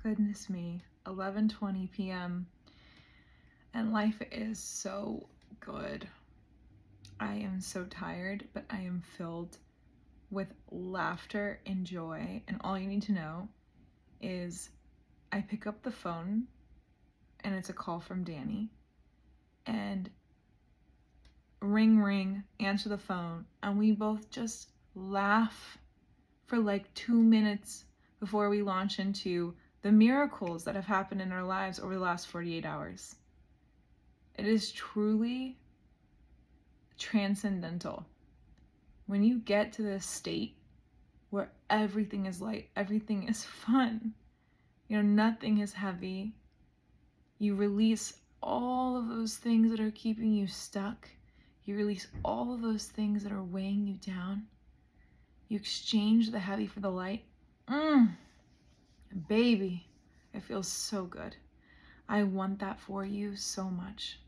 Goodness me, 11:20 p.m. and life is so good. I am so tired, but I am filled with laughter and joy, and all you need to know is I pick up the phone and it's a call from Danny, and ring ring, answer the phone, and we both just laugh for like 2 minutes before we launch into the miracles that have happened in our lives over the last 48 hours. It is truly transcendental. When you get to this state where everything is light, everything is fun, nothing is heavy, you release all of those things that are keeping you stuck. You release all of those things that are weighing you down. You exchange the heavy for the light. Baby, it feels so good. I want that for you so much.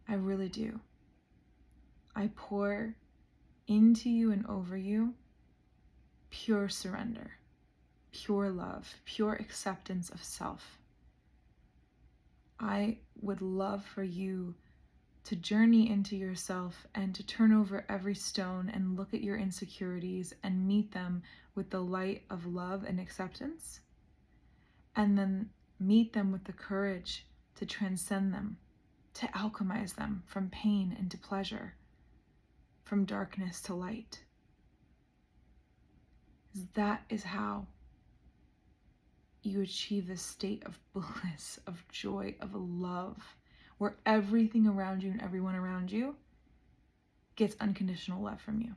I really do. I pour into you and over you pure surrender, pure love, pure acceptance of self. I would love for you to journey into yourself and to turn over every stone and look at your insecurities and meet them with the light of love and acceptance, and then meet them with the courage to transcend them, to alchemize them from pain into pleasure, from darkness to light. That is how you achieve this state of bliss, of joy, of love, where everything around you and everyone around you gets unconditional love from you.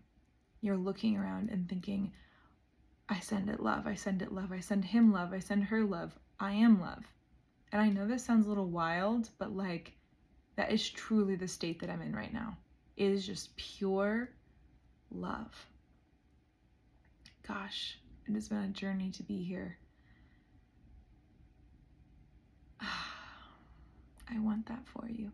You're looking around and thinking, I send it love, I send it love, I send him love, I send her love, I am love. And I know this sounds a little wild, but that is truly the state that I'm in right now. It is just pure love. Gosh, it has been a journey to be here. I want that for you.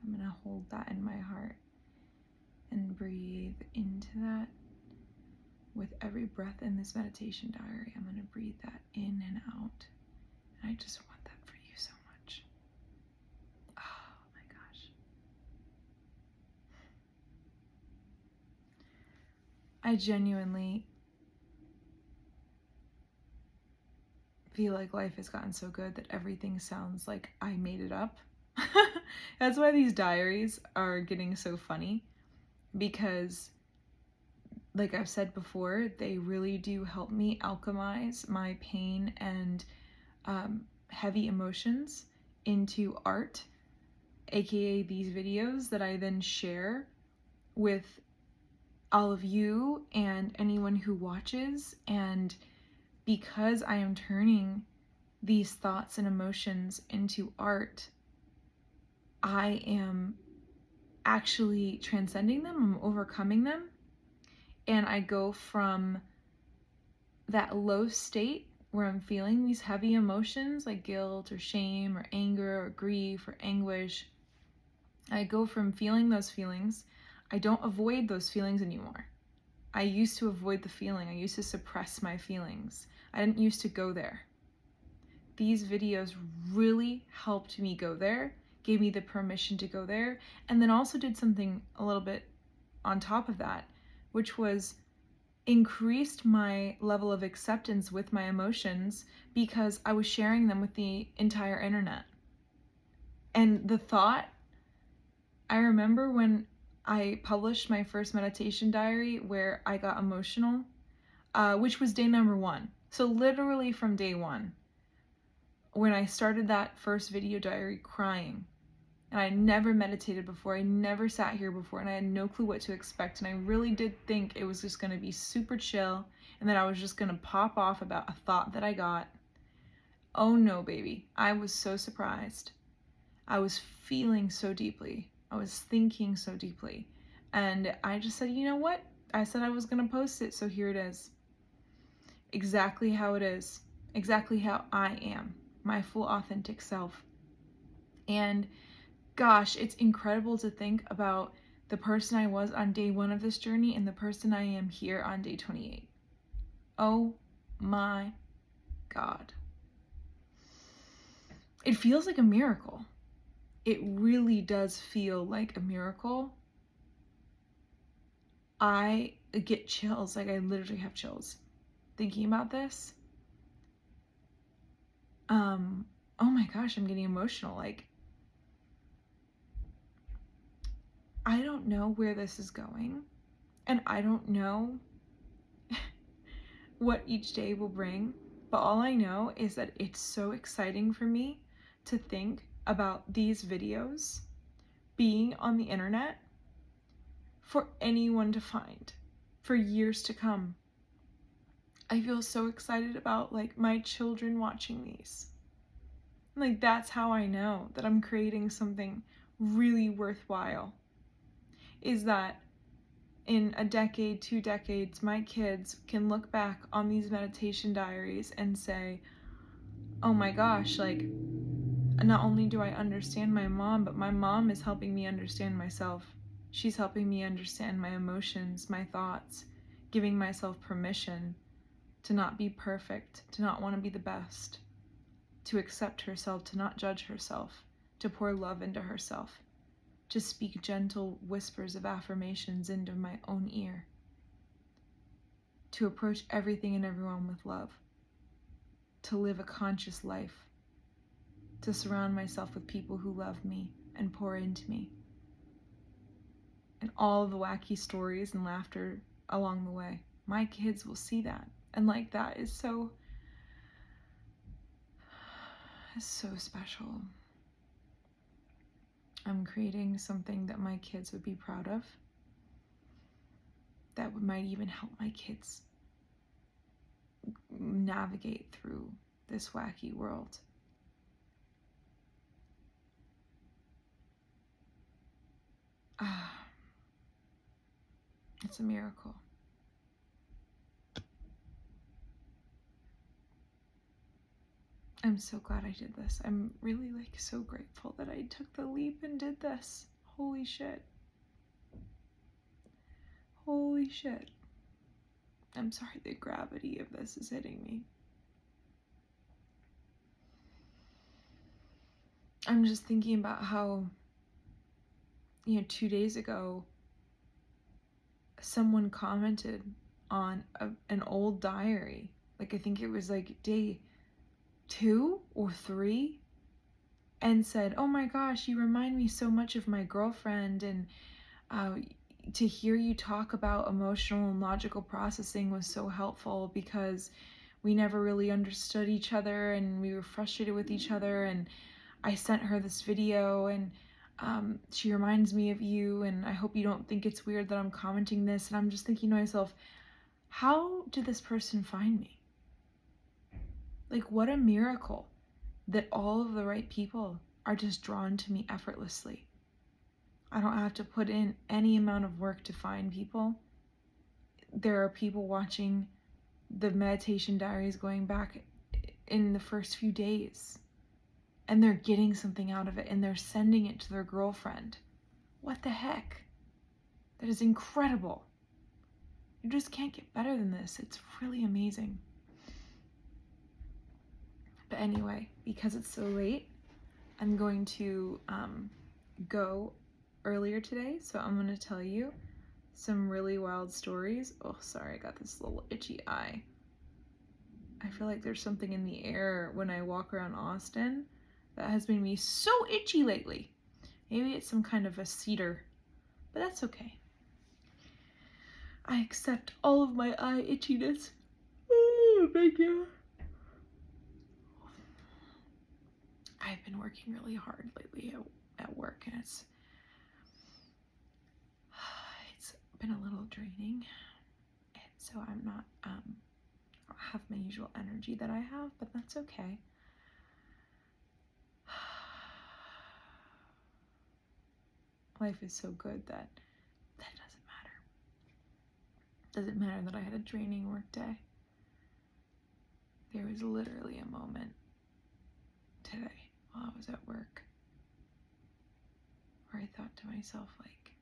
I'm going to hold that in my heart and breathe into that. With every breath in this meditation diary, I'm going to breathe that in and out. And I just want that for you so much. Oh my gosh. I genuinely feel like life has gotten so good that everything sounds like I made it up. That's why these diaries are getting so funny, because like I've said before, they really do help me alchemize my pain and heavy emotions into art, aka these videos that I then share with all of you and anyone who watches. And because I am turning these thoughts and emotions into art, I am actually transcending them, I'm overcoming them, and I go from that low state where I'm feeling these heavy emotions like guilt or shame or anger or grief or anguish. I go from feeling those feelings. I don't avoid those feelings anymore. I used to avoid the feeling. I used to suppress my feelings. I didn't used to go there. These videos really helped me go there, gave me the permission to go there, and then also did something a little bit on top of that, which was increased my level of acceptance with my emotions, because I was sharing them with the entire internet. And the thought, I remember when I published my first meditation diary where I got emotional, which was day number 1. So literally from day 1, when I started that first video diary crying, and I never meditated before, I never sat here before, and I had no clue what to expect, and I really did think it was just going to be super chill, and that I was just going to pop off about a thought that I got. Oh no, baby. I was so surprised. I was feeling so deeply. I was thinking so deeply. And I just said, you know what? I said I was going to post it, so here it is. Exactly how it is. Exactly how I am. My full authentic self. And gosh, it's incredible to think about the person I was on day 1 of this journey and the person I am here on day 28. Oh my God. It feels like a miracle. It really does feel like a miracle. I get chills, like I literally have chills thinking about this. Oh my gosh, I'm getting emotional. Like, I don't know where this is going, and I don't know what each day will bring, but all I know is that it's so exciting for me to think about these videos being on the internet for anyone to find for years to come. I feel so excited about like my children watching these. Like, that's how I know that I'm creating something really worthwhile, is that in a decade, 2 decades, my kids can look back on these meditation diaries and say, oh my gosh, like, not only do I understand my mom, but my mom is helping me understand myself. She's helping me understand my emotions, my thoughts, giving myself permission to not be perfect, to not want to be the best, to accept herself, to not judge herself, to pour love into herself, to speak gentle whispers of affirmations into my own ear, to approach everything and everyone with love, to live a conscious life, to surround myself with people who love me and pour into me, and all of the wacky stories and laughter along the way. My kids will see that, and like, that is so special. I'm creating something that my kids would be proud of, that might even help my kids navigate through this wacky world. It's a miracle. I'm so glad I did this. I'm really like so grateful that I took the leap and did this. Holy shit. Holy shit. I'm sorry the gravity of this is hitting me. I'm just thinking about how, 2 days ago, someone commented on an old diary. Like, I think it was like day 2 or 3, and said, oh my gosh, you remind me so much of my girlfriend, and to hear you talk about emotional and logical processing was so helpful because we never really understood each other and we were frustrated with each other, and I sent her this video, and she reminds me of you, and I hope you don't think it's weird that I'm commenting this. And I'm just thinking to myself, how did this person find me? Like, what a miracle that all of the right people are just drawn to me effortlessly. I don't have to put in any amount of work to find people. There are people watching the meditation diaries going back in the first few days, and they're getting something out of it, and they're sending it to their girlfriend. What the heck? That is incredible. You just can't get better than this. It's really amazing. But anyway, because it's so late, I'm going to go earlier today, so I'm going to tell you some really wild stories. Oh, sorry, I got this little itchy eye. I feel like there's something in the air when I walk around Austin that has made me so itchy lately. Maybe it's some kind of a cedar, but that's okay. I accept all of my eye itchiness. Oh, thank you. I've been working really hard lately at work, and it's been a little draining, and so I'm not I don't have my usual energy that I have, but that's okay. Life is so good that doesn't matter. Doesn't matter that I had a draining work day. There was literally a moment today while I was at work where I thought to myself, like,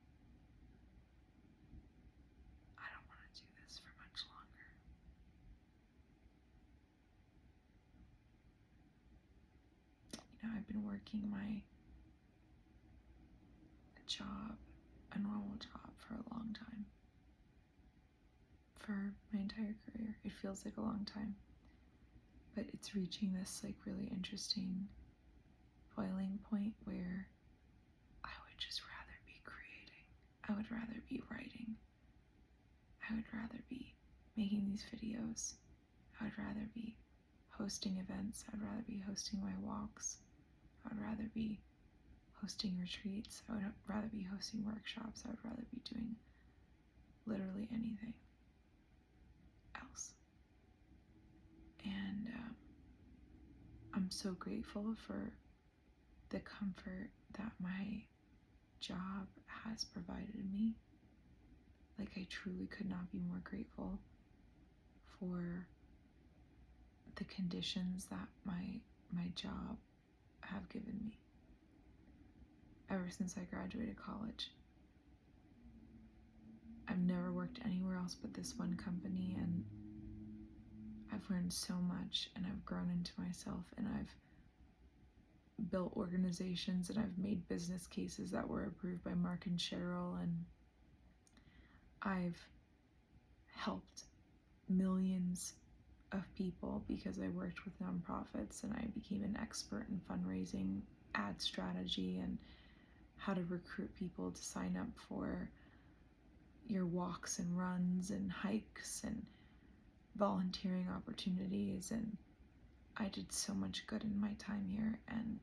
been working my job, a normal job, for a long time. For my entire career. It feels like a long time. But it's reaching this like really interesting boiling point where I would just rather be creating. I would rather be writing. I would rather be making these videos. I would rather be hosting events. I'd rather be hosting my walks. I would rather be hosting retreats. I would rather be hosting workshops. I would rather be doing literally anything else. And I'm so grateful for the comfort that my job has provided me. Like, I truly could not be more grateful for the conditions that my job have given me ever since I graduated college. I've never worked anywhere else but this one company, and I've learned so much, and I've grown into myself, and I've built organizations, and I've made business cases that were approved by Mark and Cheryl, and I've helped millions of people because I worked with nonprofits, and I became an expert in fundraising, ad strategy, and how to recruit people to sign up for your walks and runs and hikes and volunteering opportunities. And I did so much good in my time here, and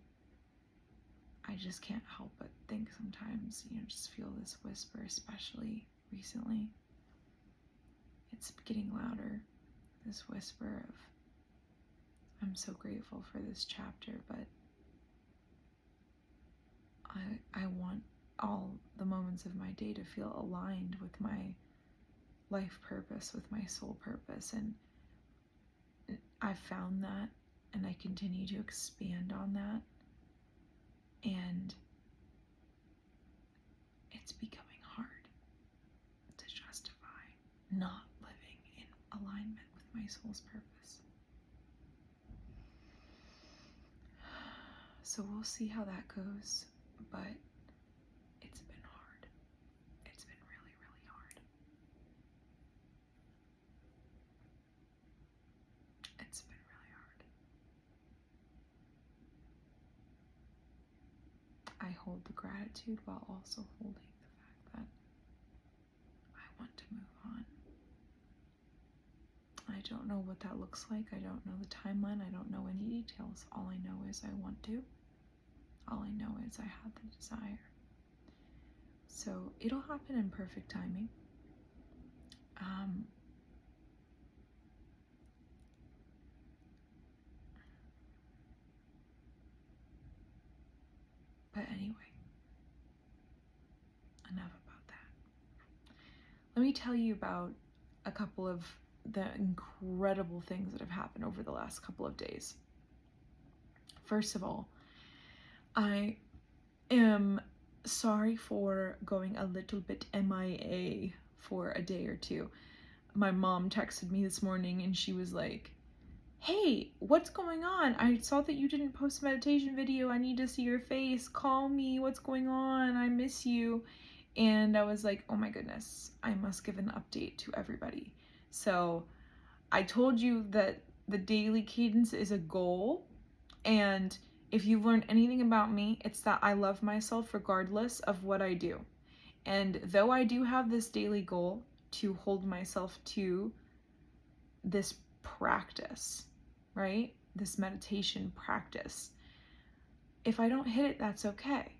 I just can't help but think sometimes, just feel this whisper, especially recently. It's getting louder, this whisper of, I'm so grateful for this chapter, but I want all the moments of my day to feel aligned with my life purpose, with my soul purpose. And I've found that, and I continue to expand on that. And it's becoming hard to justify not living in alignment with my soul's purpose. So we'll see how that goes, but it's been hard. It's been really, really hard. It's been really hard. I hold the gratitude while also holding the fact that I want to move on. I don't know what that looks like. I don't know the timeline. I don't know any details. All I know is I want to. All I know is I have the desire. So it'll happen in perfect timing. But anyway, enough about that. Let me tell you about a couple of the incredible things that have happened over the last couple of days. First of all, I am sorry for going a little bit MIA for a day or two. My mom texted me this morning and she was like, hey, what's going on? I saw that you didn't post a meditation video. I need to see your face. Call me. What's going on? I miss you. And I was like, oh my goodness, I must give an update to everybody. So I told you that the daily cadence is a goal. And if you've learned anything about me, it's that I love myself regardless of what I do. And though I do have this daily goal to hold myself to this practice, right? This meditation practice. If I don't hit it, that's okay.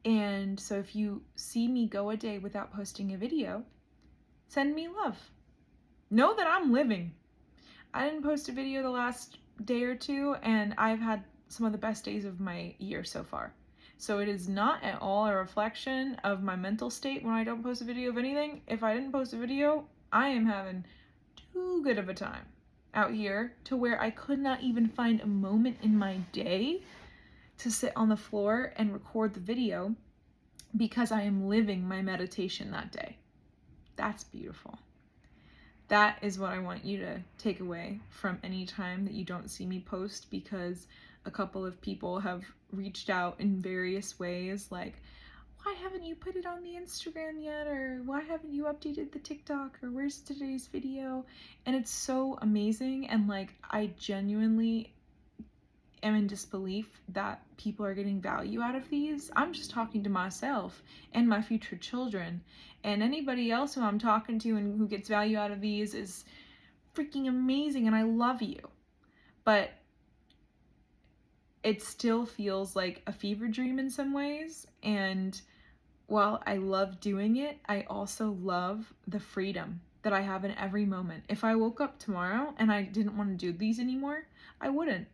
And so if you see me go a day without posting a video, send me love. Know that I'm living. I didn't post a video the last day or two, and I've had some of the best days of my year so far. So it is not at all a reflection of my mental state when I don't post a video of anything. If I didn't post a video, I am having too good of a time out here to where I could not even find a moment in my day to sit on the floor and record the video because I am living my meditation that day. That's beautiful. That is what I want you to take away from any time that you don't see me post, because a couple of people have reached out in various ways, like, why haven't you put it on the Instagram yet? Or why haven't you updated the TikTok? Or where's today's video? And it's so amazing. And like, I genuinely am in disbelief that people are getting value out of these. I'm just talking to myself and my future children. And anybody else who I'm talking to and who gets value out of these is freaking amazing. And I love you. But it still feels like a fever dream in some ways. And while I love doing it, I also love the freedom that I have in every moment. If I woke up tomorrow and I didn't want to do these anymore, I wouldn't.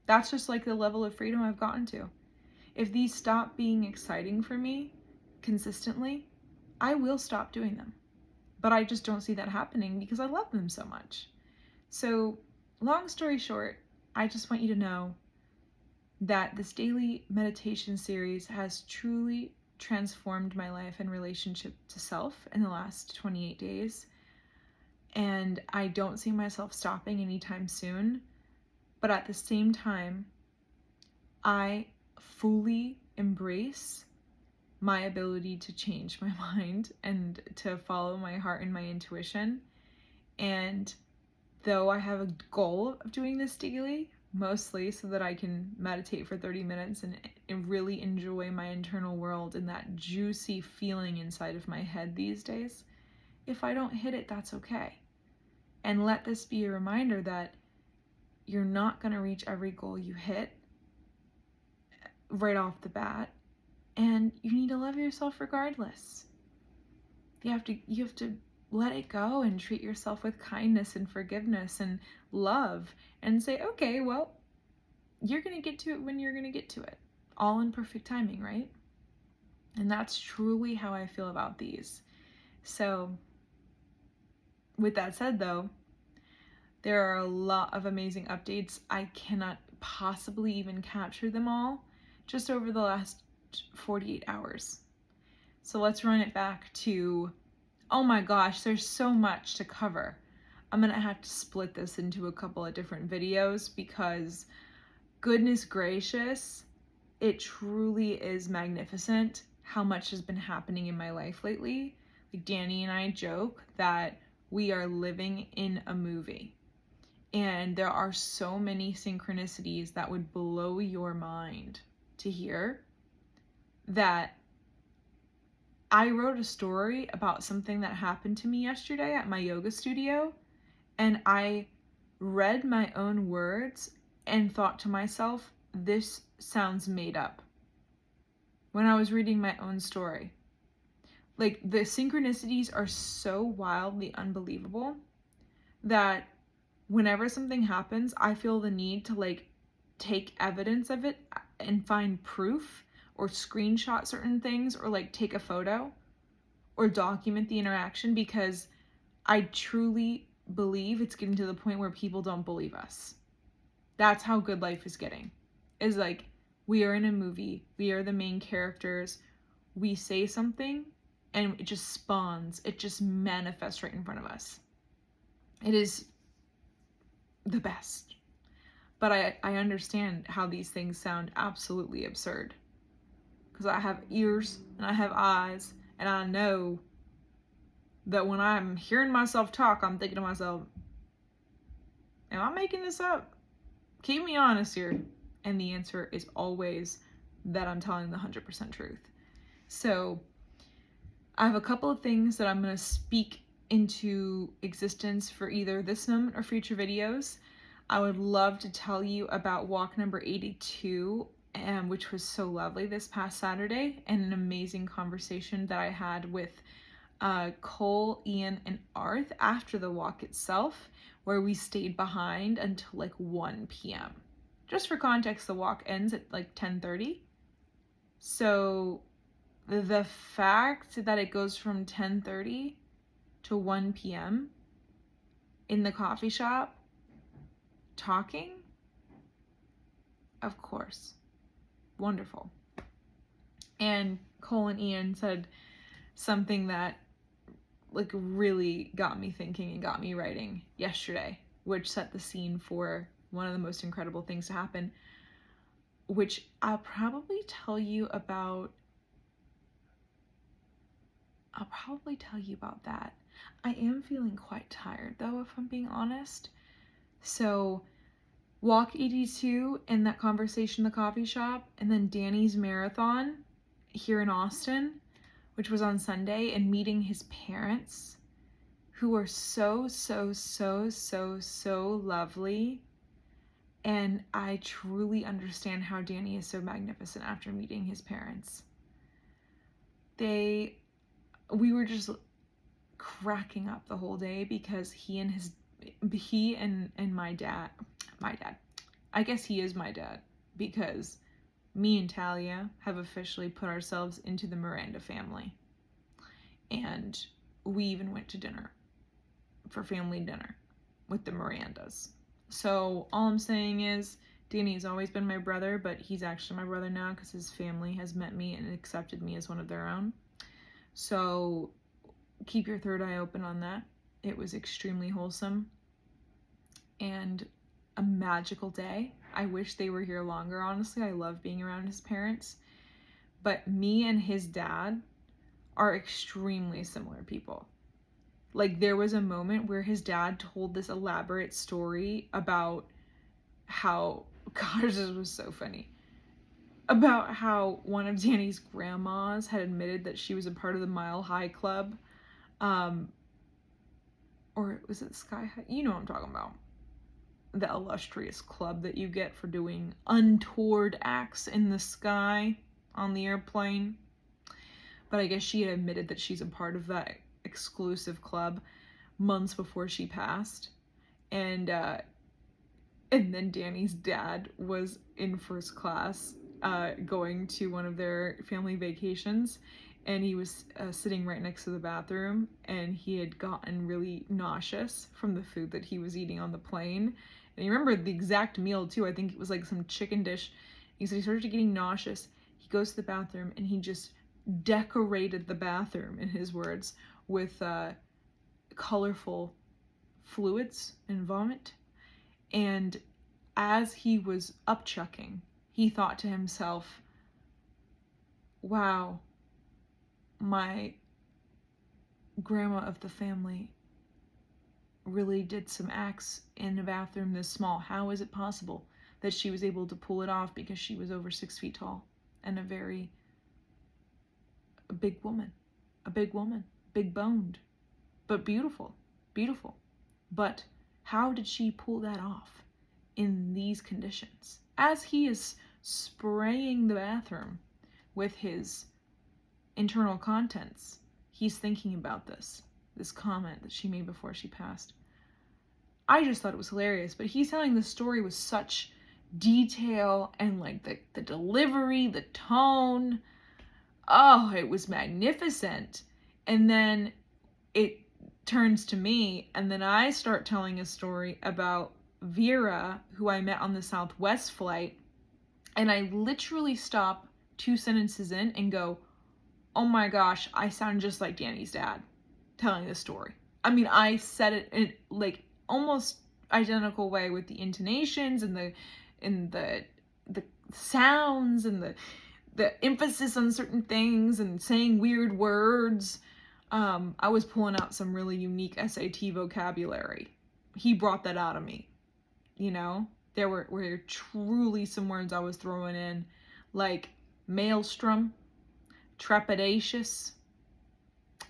That's just like the level of freedom I've gotten to. If these stop being exciting for me consistently, I will stop doing them. But I just don't see that happening because I love them so much. So, long story short, I just want you to know that this daily meditation series has truly transformed my life and relationship to self in the last 28 days. And I don't see myself stopping anytime soon. But at the same time, I fully embrace my ability to change my mind and to follow my heart and my intuition. And though I have a goal of doing this daily, mostly so that I can meditate for 30 minutes and really enjoy my internal world and that juicy feeling inside of my head these days, if I don't hit it, that's okay. And let this be a reminder that you're not going to reach every goal you hit right off the bat, and you need to love yourself regardless. You have to let it go and treat yourself with kindness and forgiveness and love and say, okay, well, you're going to get to it when you're going to get to it. All in perfect timing, right? And that's truly how I feel about these. So with that said, though, there are a lot of amazing updates. I cannot possibly even capture them all just over the last 48 hours. So let's run it back to, oh my gosh, there's so much to cover. I'm going to have to split this into a couple of different videos because goodness gracious, it truly is magnificent how much has been happening in my life lately. Like Danny and I joke that we are living in a movie. And there are so many synchronicities that would blow your mind to hear that I wrote a story about something that happened to me yesterday at my yoga studio, and I read my own words and thought to myself, this sounds made up, when I was reading my own story. Like, the synchronicities are so wildly unbelievable that whenever something happens, I feel the need to like take evidence of it and find proof or screenshot certain things or like take a photo or document the interaction because I truly believe it's getting to the point where people don't believe us. That's how good life is getting. Is like, we are in a movie, we are the main characters, we say something and it just spawns, it just manifests right in front of us. It is the best. But I understand how these things sound absolutely absurd. Because I have ears and I have eyes, and I know that when I'm hearing myself talk, I'm thinking to myself, am I making this up? Keep me honest here. And the answer is always that I'm telling the 100% truth. So I have a couple of things that I'm going to speak into existence for either this moment or future videos. I would love to tell you about walk number 82, which was so lovely this past Saturday, and an amazing conversation that I had with Cole, Ian, and Arth after the walk itself, where we stayed behind until like 1 p.m. Just for context, the walk ends at like 10:30. So the fact that it goes from 10:30 to 1 p.m. in the coffee shop talking, of course, wonderful. And Cole and Ian said something that like really got me thinking and got me writing yesterday, which set the scene for one of the most incredible things to happen. which I'll probably tell you about that. I am feeling quite tired though, if I'm being honest. So Walk 82 and that conversation in the coffee shop, and then Danny's marathon here in Austin, which was on Sunday, and meeting his parents, who are so lovely. And I truly understand how Danny is so magnificent after meeting his parents. We were just cracking up the whole day because he and my dad, I guess he is my dad, because me and Talia have officially put ourselves into the Miranda family. And we even went to dinner, for family dinner, with the Mirandas. So all I'm saying is, Danny has always been my brother, but he's actually my brother now because his family has met me and accepted me as one of their own. So keep your third eye open on that. It was extremely wholesome and a magical day. I wish they were here longer, honestly. I love being around his parents. But me and his dad are extremely similar people. Like, there was a moment where his dad told this elaborate story about how, gosh, this was so funny, about how one of Danny's grandmas had admitted that she was a part of the Mile High Club. Or was it Sky High? You know what I'm talking about. The illustrious club that you get for doing untoward acts in the sky on the airplane. But I guess she had admitted that she's a part of that exclusive club months before she passed. And then Danny's dad was in first class going to one of their family vacations, and he was sitting right next to the bathroom, and he had gotten really nauseous from the food that he was eating on the plane. And you remember the exact meal too. I think it was like some chicken dish. He said he started getting nauseous. He goes to the bathroom and he just decorated the bathroom, in his words, with colorful fluids and vomit. And as he was upchucking, he thought to himself, wow, my grandma of the family really did some acts in a bathroom this small. How is it possible that she was able to pull it off? Because she was over 6 feet tall and a big woman, big boned, but beautiful. But how did she pull that off in these conditions? As he is spraying the bathroom with his internal contents, he's thinking about this comment that she made before she passed. I just thought it was hilarious, but he's telling the story with such detail and like the delivery, the tone. Oh, it was magnificent. And then it turns to me, and then I start telling a story about Vera, who I met on the Southwest flight, and I literally stop 2 sentences in and go, oh my gosh, I sound just like Danny's dad telling this story. I mean, I said it in like almost identical way with the intonations and the sounds and the emphasis on certain things and saying weird words. I was pulling out some really unique SAT vocabulary. He brought that out of me, you know? There were truly some words I was throwing in, like maelstrom, trepidatious.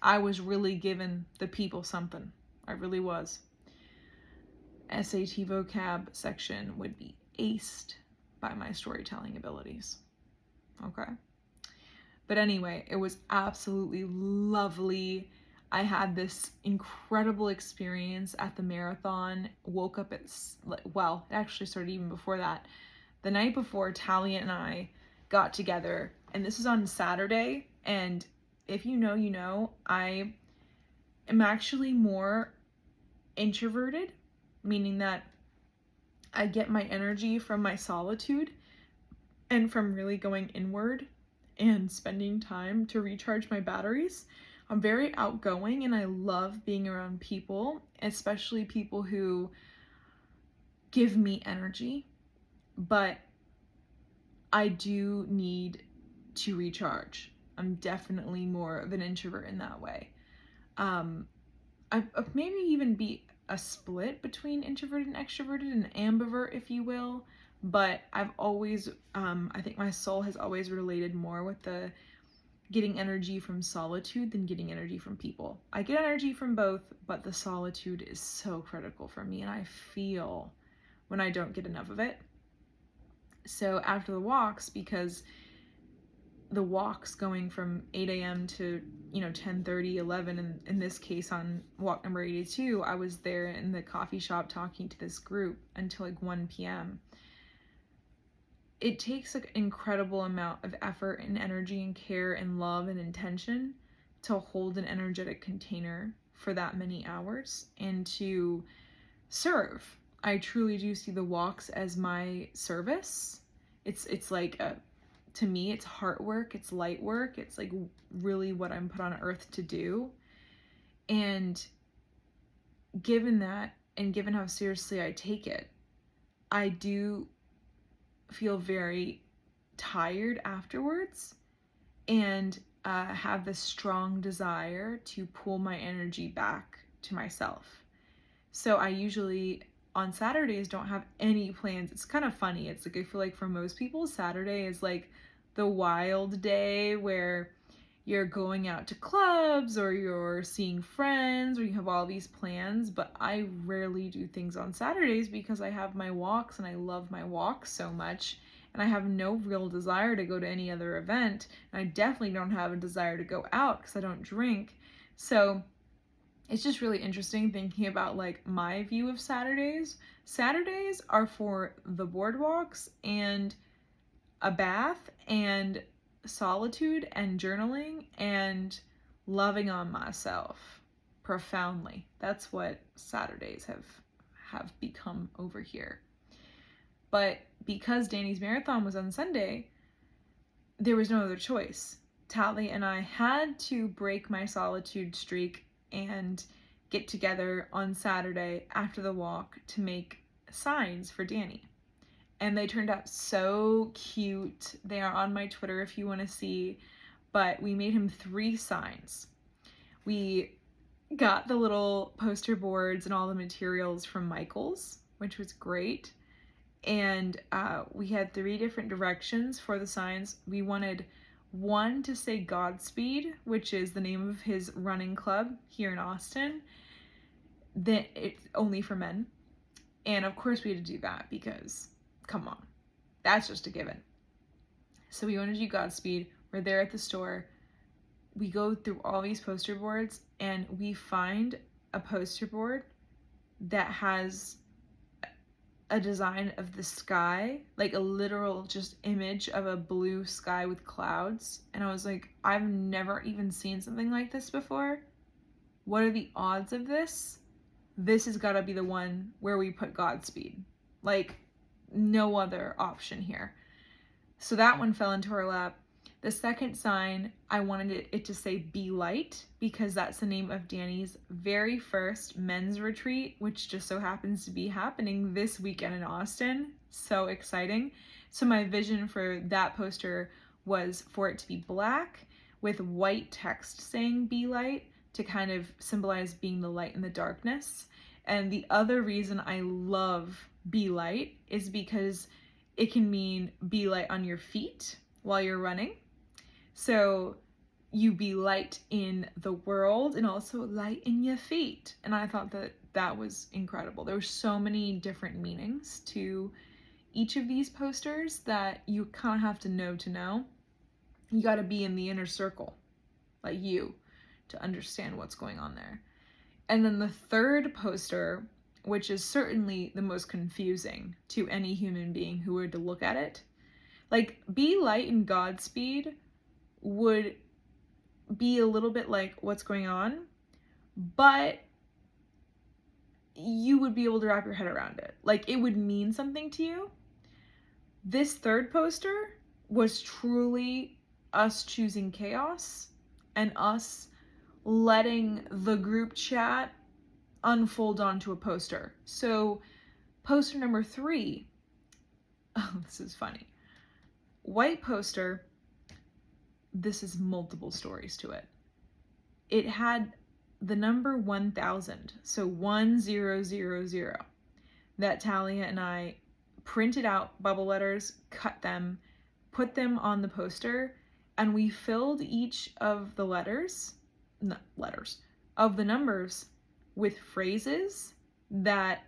I was really giving the people something. I really was. SAT vocab section would be aced by my storytelling abilities. Okay. But anyway, it was absolutely lovely. I had this incredible experience at the marathon. Woke up at, well, it actually started even before that. The night before, Talia and I got together, and this was on Saturday. And if you know, you know, I am actually more introverted, meaning that I get my energy from my solitude and from really going inward and spending time to recharge my batteries. I'm very outgoing and I love being around people, especially people who give me energy. But I do need to recharge. I'm definitely more of an introvert in that way. I've maybe even be a split between introverted and extroverted, an ambivert, if you will. But I've always, I think my soul has always related more with the getting energy from solitude than getting energy from people. I get energy from both, but the solitude is so critical for me, and I feel when I don't get enough of it. So after the walks, because the walks going from 8 a.m. to 10:30, 11, and in this case on walk number 82, I was there in the coffee shop talking to this group until like 1 p.m. It takes an incredible amount of effort and energy and care and love and intention to hold an energetic container for that many hours and to serve. I truly do see the walks as my service. It's like to me, it's heart work, it's light work, it's like really what I'm put on earth to do. And given that, and given how seriously I take it, I do feel very tired afterwards, and have this strong desire to pull my energy back to myself. So I usually on Saturdays don't have any plans. It's kind of funny. It's like I feel like for most people, Saturday is like the wild day where you're going out to clubs or you're seeing friends or you have all these plans, but I rarely do things on Saturdays because I have my walks and I love my walks so much, and I have no real desire to go to any other event, and I definitely don't have a desire to go out because I don't drink. So it's just really interesting thinking about like my view of Saturdays. Saturdays are for the boardwalks and a bath and solitude and journaling and loving on myself profoundly. That's what Saturdays have become over here. But because Danny's marathon was on Sunday, there was no other choice. Tally and I had to break my solitude streak and get together on Saturday after the walk to make signs for Danny. And they turned out so cute. They are on my Twitter if you want to see. But we made him 3 signs. We got the little poster boards and all the materials from Michael's, which was great. And we had 3 different directions for the signs. We wanted one to say Godspeed, which is the name of his running club here in Austin. That it's only for men. And of course we had to do that because, come on, that's just a given. So we wanted to do Godspeed. We're there at the store. We go through all these poster boards and we find a poster board that has a design of the sky, like a literal just image of a blue sky with clouds. And I was like, I've never even seen something like this before. What are the odds of this? This has got to be the one where we put Godspeed. Like, no other option here. So that one fell into our lap. The second sign, I wanted it to say Be Light, because that's the name of Danny's very first men's retreat, which just so happens to be happening this weekend in Austin. So exciting. So my vision for that poster was for it to be black with white text saying Be Light to kind of symbolize being the light in the darkness. And the other reason I love Be Light is because it can mean be light on your feet while you're running. So you be light in the world and also light in your feet. And I thought that that was incredible. There were so many different meanings to each of these posters that you kind of have to know. You got to be in the inner circle, like you, to understand what's going on there. And then the third poster, which is certainly the most confusing to any human being who were to look at it, like Be Light and Godspeed would be a little bit like what's going on, but you would be able to wrap your head around it. Like it would mean something to you. This third poster was truly us choosing chaos and us letting the group chat unfold onto a poster. So poster number 3, oh, this is funny, white poster, this is multiple stories to it. It had the number 1000, so 1000, that Talia and I printed out bubble letters, cut them, put them on the poster, and we filled each of the of the numbers with phrases that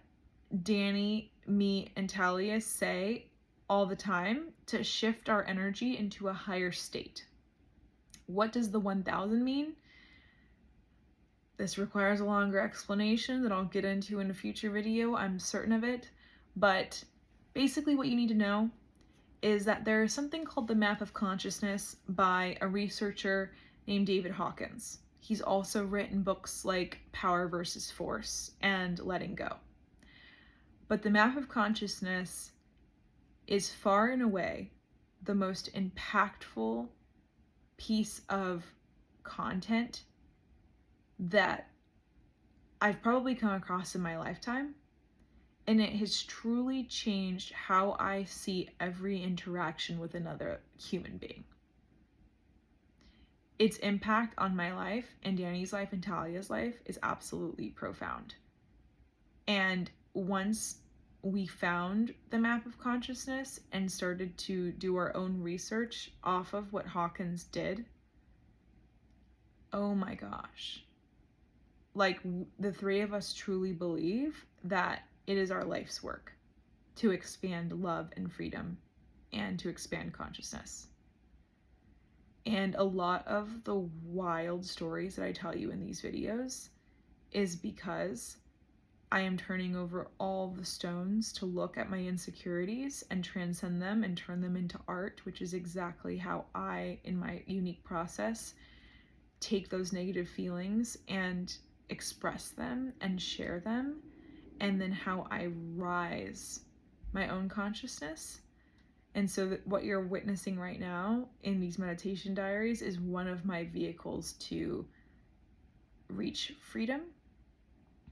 Danny, me, and Talia say all the time to shift our energy into a higher state. What does the 1000 mean? This requires a longer explanation that I'll get into in a future video, I'm certain of it. But basically what you need to know is that there is something called the map of consciousness by a researcher named David Hawkins. He's also written books like Power versus Force and Letting Go. But the map of consciousness is far and away the most impactful piece of content that I've probably come across in my lifetime, and it has truly changed how I see every interaction with another human being. Its impact on my life and Danny's life and Talia's life is absolutely profound. And once we found the map of consciousness and started to do our own research off of what Hawkins did, oh my gosh. Like, the three of us truly believe that it is our life's work to expand love and freedom and to expand consciousness. And a lot of the wild stories that I tell you in these videos is because I am turning over all the stones to look at my insecurities and transcend them and turn them into art, which is exactly how I, in my unique process, take those negative feelings and express them and share them, and then how I rise my own consciousness. And so that what you're witnessing right now in these meditation diaries is one of my vehicles to reach freedom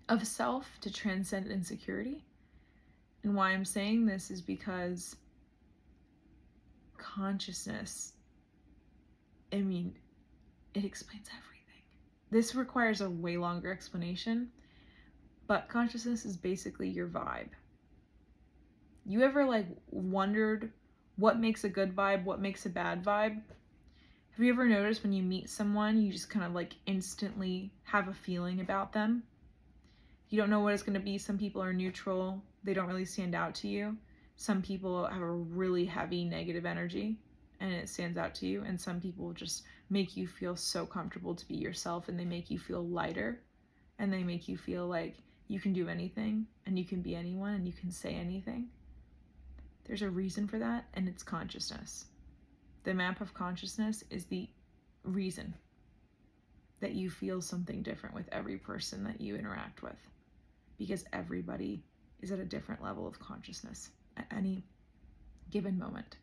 of self, to transcend insecurity. And why I'm saying this is because consciousness, it explains everything. This requires a way longer explanation, but consciousness is basically your vibe. You ever wondered what makes a good vibe, what makes a bad vibe? Have you ever noticed when you meet someone, you just kind of instantly have a feeling about them? You don't know what it's going to be. Some people are neutral. They don't really stand out to you. Some people have a really heavy negative energy and it stands out to you. And some people just make you feel so comfortable to be yourself, and they make you feel lighter, and they make you feel like you can do anything and you can be anyone and you can say anything. There's a reason for that, and it's consciousness. The map of consciousness is the reason that you feel something different with every person that you interact with, because everybody is at a different level of consciousness at any given moment.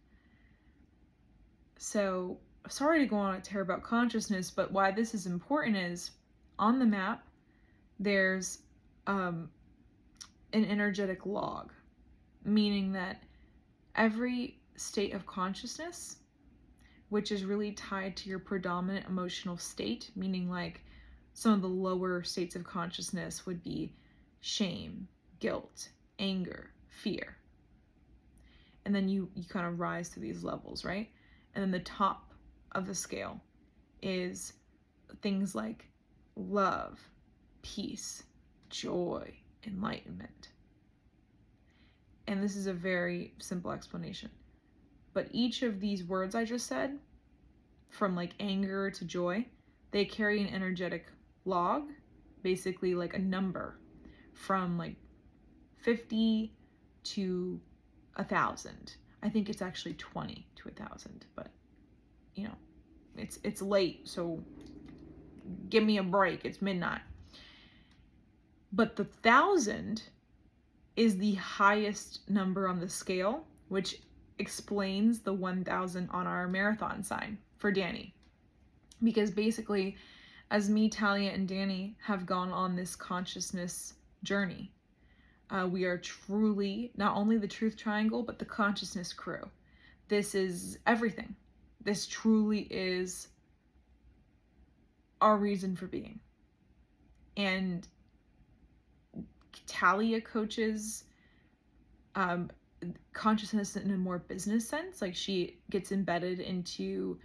So, sorry to go on a tear about consciousness, but why this is important is on the map, there's an energetic log, meaning that every state of consciousness, which is really tied to your predominant emotional state, meaning some of the lower states of consciousness would be shame, guilt, anger, fear. And then you kind of rise to these levels, right? And then the top of the scale is things like love, peace, joy, enlightenment. And this is a very simple explanation. But each of these words I just said, from anger to joy, they carry an energetic log, basically a number from 50 to 1,000. I think it's actually 20 to 1,000, but it's late, so give me a break. It's midnight. But the 1,000 is the highest number on the scale, which explains the 1,000 on our marathon sign for Danny. Because basically, as me, Talia, and Danny have gone on this consciousness journey, we are truly not only the truth triangle, but the consciousness crew. this is everything. This truly is our reason for being. And Talia coaches consciousness in a more business sense. Like, she gets embedded into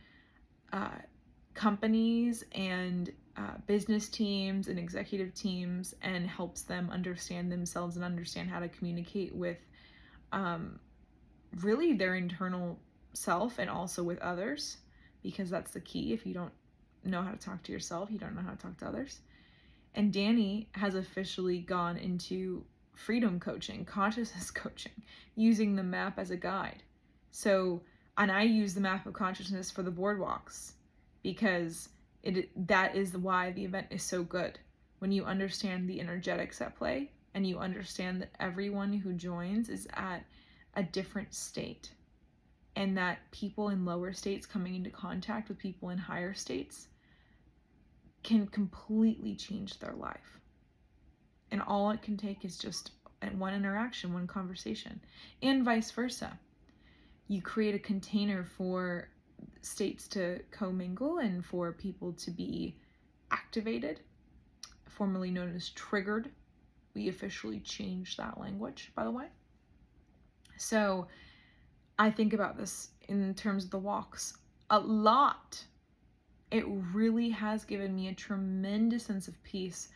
companies and business teams and executive teams and helps them understand themselves and understand how to communicate with really their internal self and also with others, because that's the key. If you don't know how to talk to yourself, you don't know how to talk to others. And Danny has officially gone into freedom coaching, consciousness coaching, using the map as a guide. So, and I use the map of consciousness for the boardwalks, because that is why the event is so good. When you understand the energetics at play and you understand that everyone who joins is at a different state, and that people in lower states coming into contact with people in higher states can completely change their life. And all it can take is just one interaction, one conversation, and vice versa. You create a container for states to commingle and for people to be activated, formerly known as triggered. We officially changed that language, by the way. So I think about this in terms of the walks a lot. It really has given me a tremendous sense of peace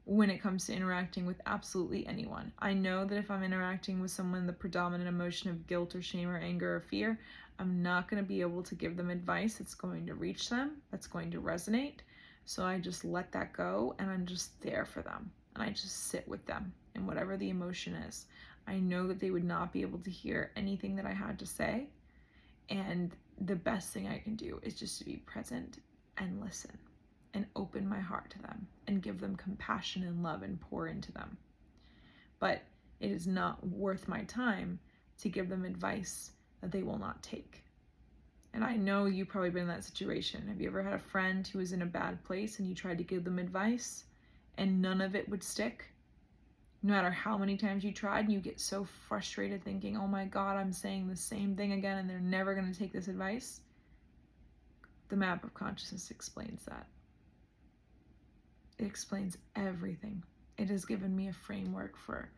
when it comes to interacting with absolutely anyone. I know that if I'm interacting with someone, the predominant emotion of guilt or shame or anger or fear, I'm not going to be able to give them advice that's going to reach them, that's going to resonate. So I just let that go, and I'm just there for them. And I just sit with them in whatever the emotion is. I know that they would not be able to hear anything that I had to say. And the best thing I can do is just to be present and listen and open my heart to them and give them compassion and love and pour into them. But it is not worth my time to give them advice that they will not take. And I know you've probably been in that situation. Have you ever had a friend who was in a bad place and you tried to give them advice and none of it would stick? No matter how many times you tried, you get so frustrated thinking, oh my God, I'm saying the same thing again and they're never going to take this advice. The map of consciousness explains that. It explains everything. It has given me a framework for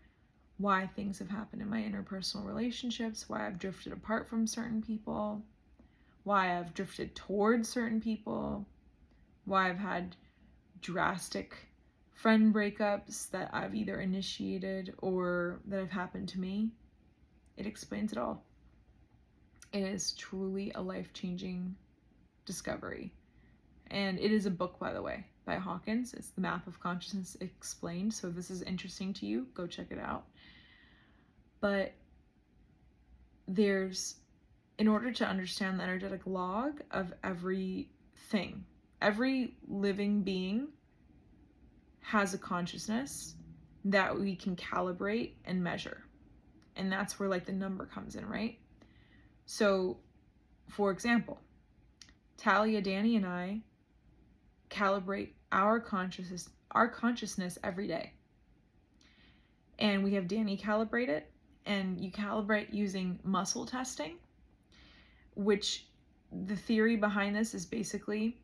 why things have happened in my interpersonal relationships, why I've drifted apart from certain people, why I've drifted towards certain people, why I've had drastic friend breakups that I've either initiated or that have happened to me. It explains it all. It is truly a life-changing discovery. And it is a book, by the way, by Hawkins. It's The Map of Consciousness Explained. So if this is interesting to you, go check it out. But in order to understand the energetic log of everything, every living being has a consciousness that we can calibrate and measure. And that's where like the number comes in, right? So, for example, Talia, Danny, and I calibrate our consciousness every day. And we have Danny calibrate it, and you calibrate using muscle testing, which the theory behind this is basically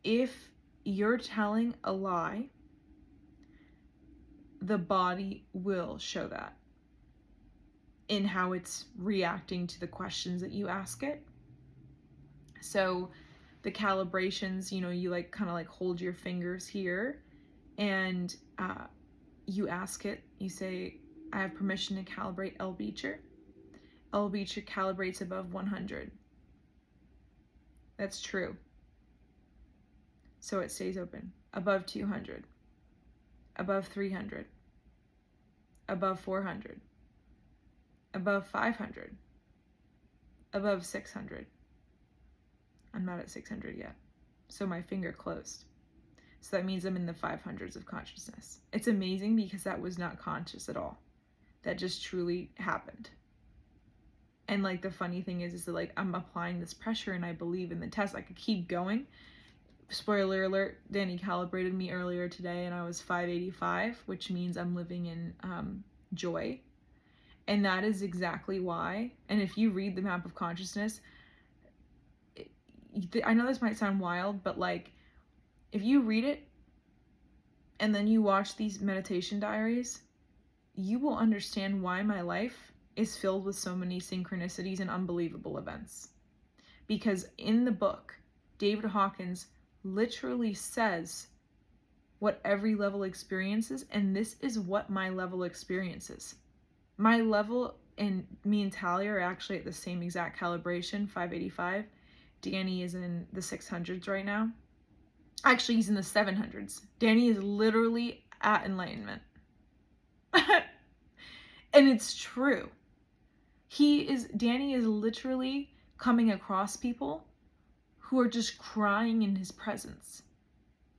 if you're telling a lie, the body will show that in how it's reacting to the questions that you ask it. So the calibrations, you like kind of like hold your fingers here and you ask it, you say, I have permission to calibrate Elle Beecher. Elle Beecher calibrates above 100. That's true. So it stays open. Above 200. Above 300. Above 400. Above 500. Above 600. I'm not at 600 yet. So my finger closed. So that means I'm in the 500s of consciousness. It's amazing because that was not conscious at all. That just truly happened. And like the funny thing is that like I'm applying this pressure and I believe in the test. I could keep going. Spoiler alert, Danny calibrated me earlier today and I was 585, which means I'm living in joy. And that is exactly why. And if you read the map of consciousness, I know this might sound wild, but like, if you read it and then you watch these meditation diaries, you will understand why my life is filled with so many synchronicities and unbelievable events. Because in the book, David Hawkins literally says what every level experiences, and this is what my level experiences. My level and me and Talia are actually at the same exact calibration, 585. Danny is in the 600s right now. Actually, he's in the 700s. Danny is literally at enlightenment. And it's true. Danny is literally coming across people who are just crying in his presence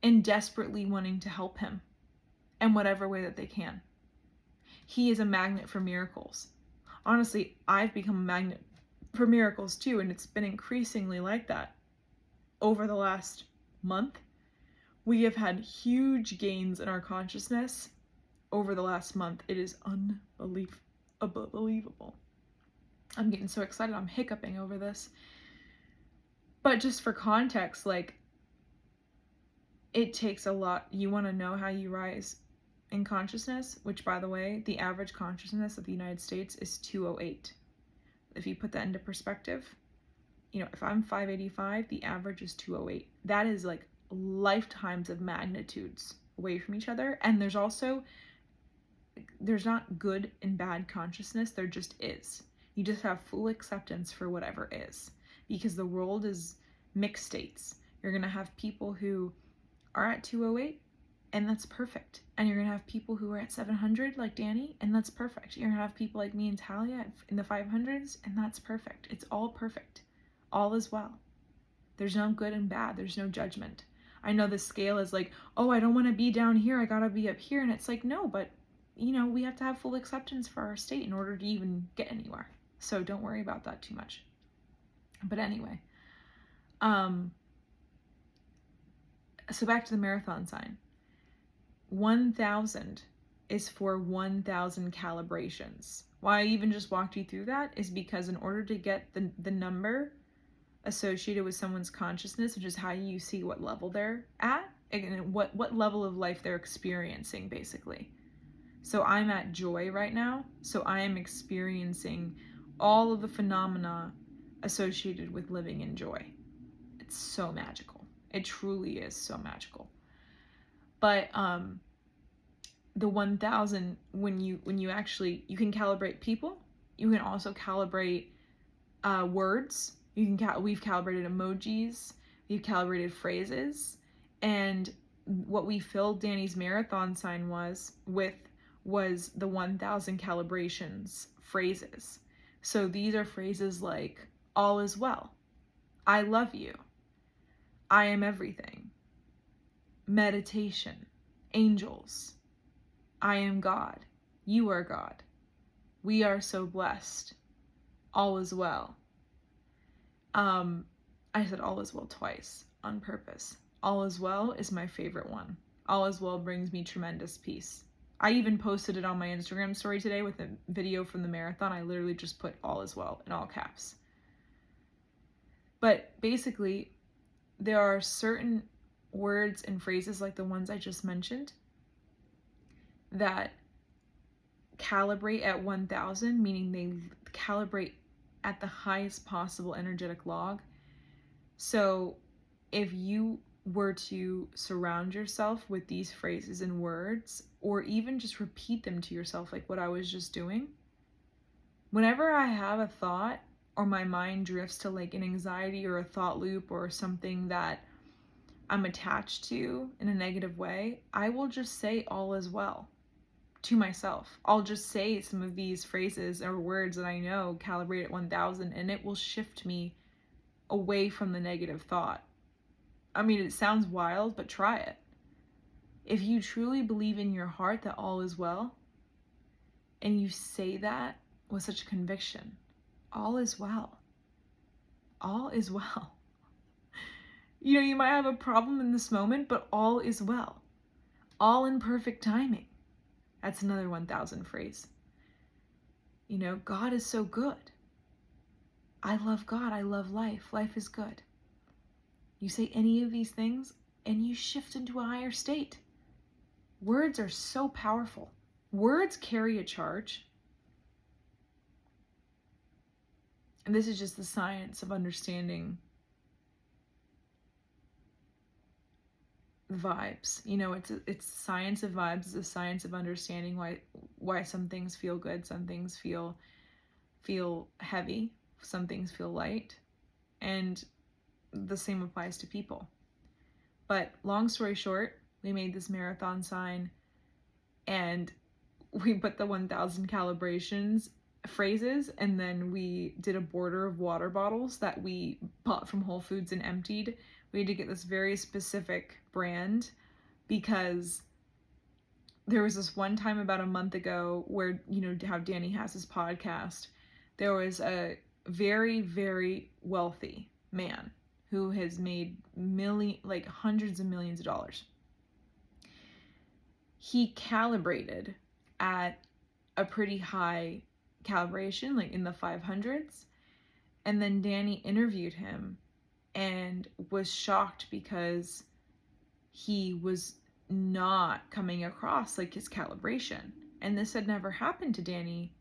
and desperately wanting to help him in whatever way that they can. He is a magnet for miracles. Honestly, I've become a magnet for miracles too, and it's been increasingly like that. Over the last month, we have had huge gains in our consciousness. Over the last month, it is unbelievable. I'm getting so excited, I'm hiccuping over this. But just for context, like, it takes a lot. You want to know how you rise in consciousness, which, by the way, the average consciousness of the United States is 208. If you put that into perspective, if I'm 585, the average is 208. That is like lifetimes of magnitudes away from each other. And there's not good and bad consciousness, there just is. You just have full acceptance for whatever is, because the world is mixed states. You're going to have people who are at 208, and that's perfect. And you're going to have people who are at 700, like Danny, and that's perfect. You're going to have people like me and Talia in the 500s, and that's perfect. It's all perfect. All is well. There's no good and bad. There's no judgment. I know the scale is like, oh, I don't want to be down here. I got to be up here. And it's like, no, but, we have to have full acceptance for our state in order to even get anywhere. So don't worry about that too much. But anyway, so back to the marathon sign. 1,000 is for 1,000 calibrations. Why I even just walked you through that is because in order to get the number associated with someone's consciousness, which is how you see what level they're at and what level of life they're experiencing, basically. So I'm at joy right now, so I am experiencing all of the phenomena associated with living in joy. It's so magical. It truly is so magical. But the 1,000, when you can calibrate people, you can also calibrate words. We've calibrated emojis, we've calibrated phrases, and what we filled Danny's marathon sign was the 1,000 calibrations phrases. So these are phrases like, all is well, I love you, I am everything, meditation, angels, I am God, you are God, we are so blessed, all is well. I said all is well twice on purpose. All is well is my favorite one. All is well brings me tremendous peace. I even posted it on my Instagram story today with a video from the marathon. I literally just put all is well in all caps. But basically, there are certain words and phrases like the ones I just mentioned that calibrate at 1,000, meaning they calibrate at the highest possible energetic log. So if you were to surround yourself with these phrases and words, or even just repeat them to yourself like what I was just doing, whenever I have a thought or my mind drifts to like an anxiety or a thought loop or something that I'm attached to in a negative way, I will just say all is well to myself. I'll just say some of these phrases or words that I know calibrate at 1,000, and it will shift me away from the negative thought. I mean, it sounds wild, but try it. If you truly believe in your heart that all is well, and you say that with such conviction, all is well. All is well. You might have a problem in this moment, but all is well. All in perfect timing. That's another 1,000 phrase. You know, God is so good. I love God. I love life. Life is good. You say any of these things and you shift into a higher state. Words are so powerful. Words carry a charge. And this is just the science of understanding vibes. You know, it's science of vibes. It's a science of understanding why some things feel good, some things feel heavy, some things feel light, and the same applies to people. But long story short, we made this marathon sign and we put the 1000 calibrations phrases, and then we did a border of water bottles that we bought from Whole Foods and emptied. We had to get this very specific brand because there was this one time about a month ago where, you know, how Danny has his podcast. There was a very, very wealthy man who has made hundreds of millions of dollars. He calibrated at a pretty high calibration, like in the 500s. And then Danny interviewed him and was shocked because he was not coming across like his calibration. And this had never happened to Danny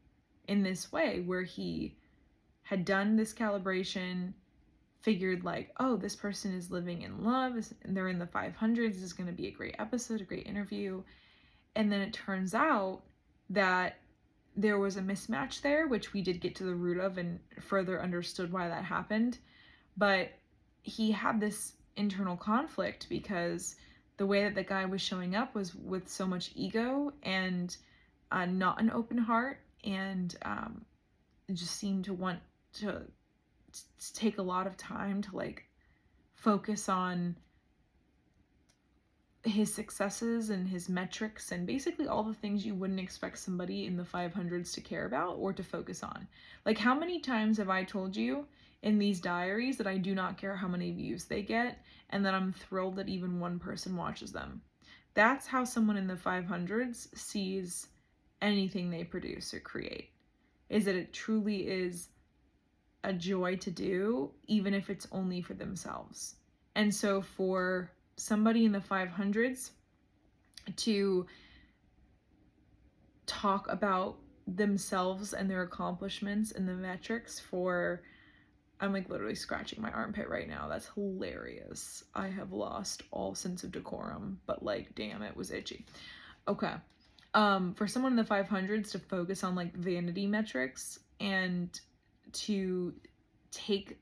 in this way, where he had done this calibration, figured like, oh, this person is living in love, and they're in the 500s, this is going to be a great episode, a great interview. And then it turns out that there was a mismatch there, which we did get to the root of and further understood why that happened. But he had this internal conflict because the way that the guy was showing up was with so much ego and not an open heart, and it just seemed to want to take a lot of time to like focus on his successes and his metrics and basically all the things you wouldn't expect somebody in the 500s to care about or to focus on. Like, how many times have I told you in these diaries that I do not care how many views they get and that I'm thrilled that even one person watches them? That's how someone in the 500s sees anything they produce or create, is that it truly is a joy to do, even if it's only for themselves. And so for somebody in the 500s to talk about themselves and their accomplishments and the metrics for, I'm like literally scratching my armpit right now. That's hilarious. I have lost all sense of decorum, but like, damn, it was itchy. Okay. For someone in the 500s to focus on like vanity metrics and to take,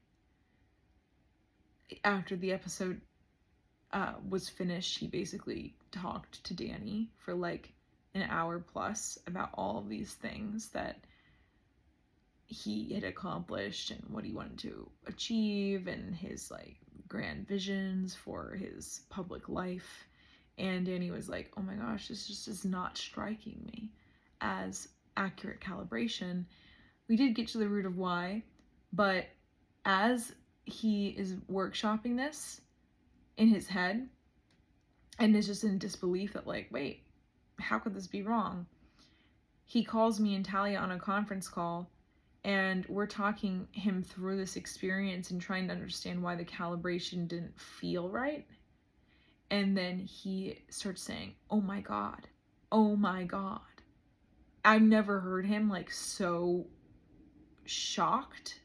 after the episode was finished, he basically talked to Danny for like an hour plus about all of these things that he had accomplished and what he wanted to achieve and his like grand visions for his public life. And Danny was like, oh my gosh, this just is not striking me as accurate calibration. We did get to the root of why, but as he is workshopping this in his head and is just in disbelief that like, wait, how could this be wrong? He calls me and Talia on a conference call, and we're talking him through this experience and trying to understand why the calibration didn't feel right. And then he starts saying, oh my God, oh my God. I've never heard him like so shocked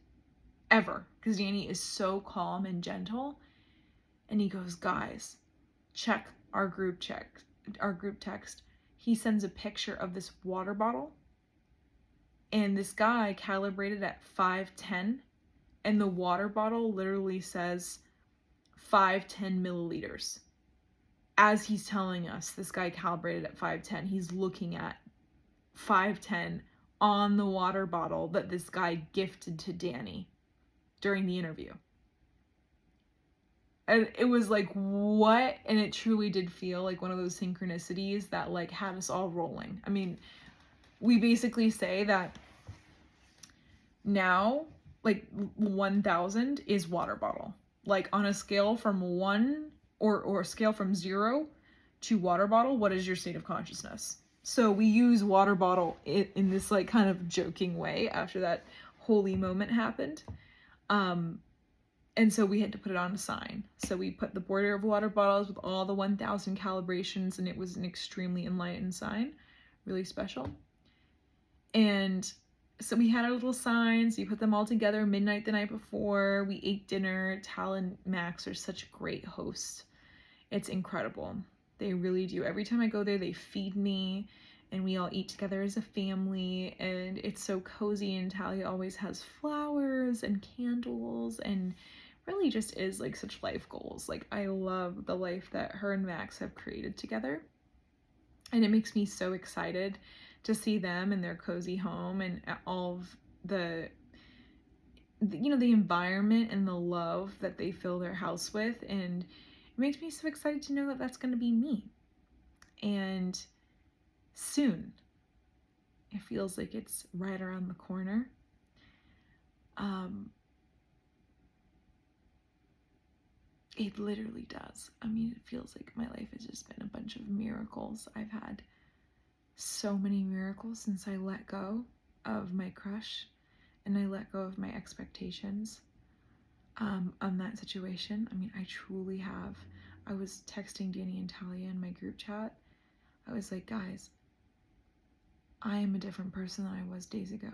ever, because Danny is so calm and gentle. And he goes, guys, check our group text. He sends a picture of this water bottle, and this guy calibrated at 510, and the water bottle literally says 510 milliliters. As he's telling us, this guy calibrated at 510. He's looking at 510 on the water bottle that this guy gifted to Danny during the interview. And it was like, what? And it truly did feel like one of those synchronicities that like had us all rolling. I mean, we basically say that now like 1000 is water bottle. Like on a scale from 1 or a scale from 0 to water bottle, what is your state of consciousness? So we use water bottle in this like kind of joking way after that holy moment happened. And so we had to put it on a sign. So we put the border of water bottles with all the 1,000 calibrations, and it was an extremely enlightened sign, really special. And so we had our little signs. We put them all together midnight the night before. We ate dinner. Tal and Max are such great hosts. It's incredible. They really do. Every time I go there, they feed me, and we all eat together as a family, and it's so cozy. And Talia always has flowers and candles, and really just is like such life goals. Like, I love the life that her and Max have created together, and it makes me so excited to see them in their cozy home and all of the the environment and the love that they fill their house with. And it makes me so excited to know that that's going to be me. And soon, it feels like it's right around the corner. It literally does. I mean, it feels like my life has just been a bunch of miracles. I've had so many miracles since I let go of my crush and I let go of my expectations on that situation. I mean, I truly have. I was texting Danny and Talia in my group chat. I was like, guys, I am a different person than I was days ago.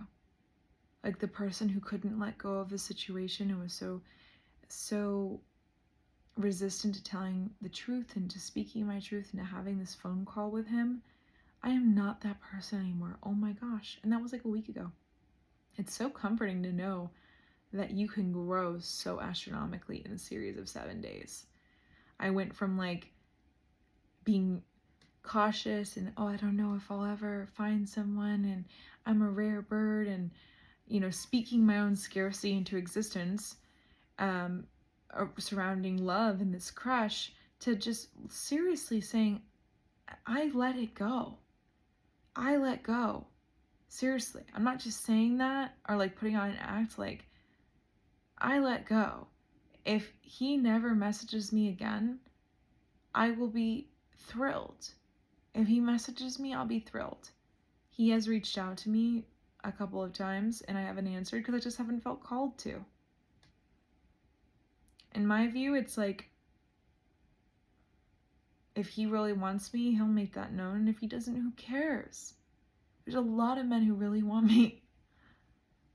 Like, the person who couldn't let go of the situation and was so resistant to telling the truth and to speaking my truth and to having this phone call with him. I am not that person anymore. Oh my gosh. And that was like a week ago. It's so comforting to know that you can grow so astronomically in a series of 7 days. I went from like being cautious and, oh, I don't know if I'll ever find someone and I'm a rare bird, and speaking my own scarcity into existence, surrounding love and this crush, to just seriously saying, I let it go. I let go. Seriously. I'm not just saying that or like putting on an act. Like, I let go. If he never messages me again, I will be thrilled. If he messages me, I'll be thrilled. He has reached out to me a couple of times and I haven't answered because I just haven't felt called to. In my view, it's like, if he really wants me, he'll make that known. And if he doesn't, who cares? There's a lot of men who really want me.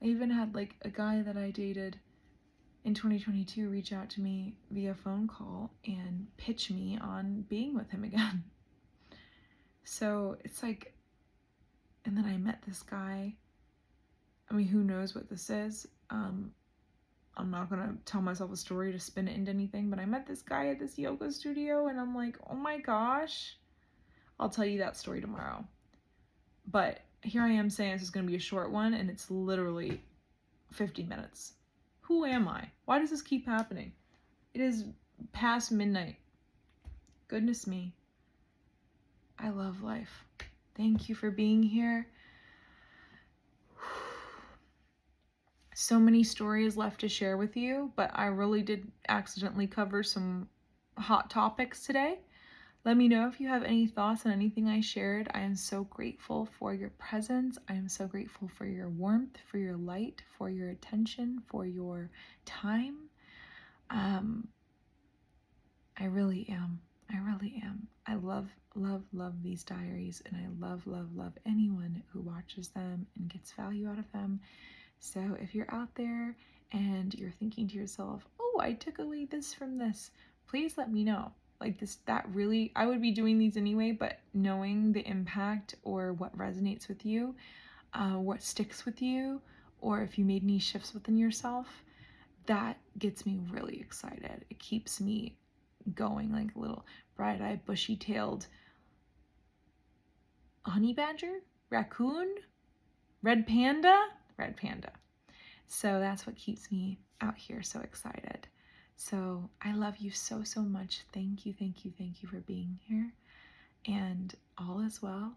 I even had like a guy that I dated in 2022 reach out to me via phone call and pitch me on being with him again. So it's like, and then I met this guy. I mean, who knows what this is? I'm not gonna tell myself a story to spin it into anything, but I met this guy at this yoga studio and I'm like, oh my gosh. I'll tell you that story tomorrow. But here I am saying this is gonna be a short one and it's literally 50 minutes. Who am I? Why does this keep happening? It is past midnight. Goodness me. I love life. Thank you for being here. So many stories left to share with you, but I really did accidentally cover some hot topics today. Let me know if you have any thoughts on anything I shared. I am so grateful for your presence. I am so grateful for your warmth, for your light, for your attention, for your time. I really am. I really am. I love, love, love these diaries, and I love, love, love anyone who watches them and gets value out of them. So if you're out there and you're thinking to yourself, oh, I took away this from this, please let me know. Like this, that really, I would be doing these anyway, but knowing the impact or what resonates with you, what sticks with you, or if you made any shifts within yourself, that gets me really excited. It keeps me going like a little bright-eyed, bushy-tailed honey badger, raccoon, red panda. So that's what keeps me out here so excited. So I love you so, so much. Thank you, thank you, thank you for being here. And all is well.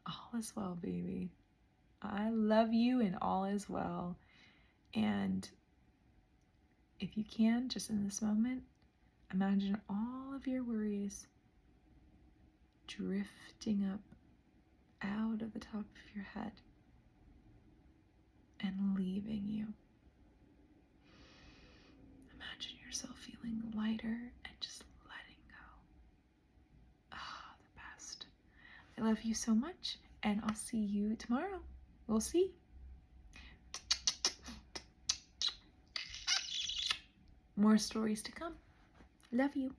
All is well, baby. I love you and all is well. And if you can, just in this moment, imagine all of your worries drifting up out of the top of your head and leaving you. Imagine yourself feeling lighter and just letting go. Ah, the best. I love you so much, and I'll see you tomorrow. We'll see. More stories to come. Love you.